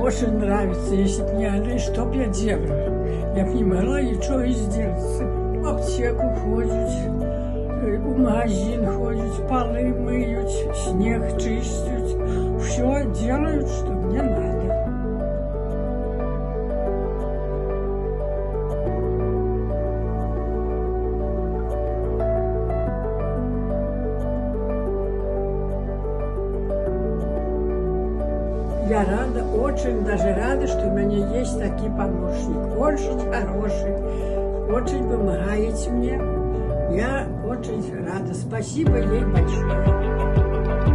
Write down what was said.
очень нравится. Если бы не она, что б я делала? Я бы не могла ничего и сделать. В аптеку ходят, в магазин ходят, полы мыют, снег чистят. Все делают, что мне надо. Я рада, очень даже рада, что у меня есть такой помощник. Очень хороший, очень помогает мне. Я очень рада. Спасибо ей большое.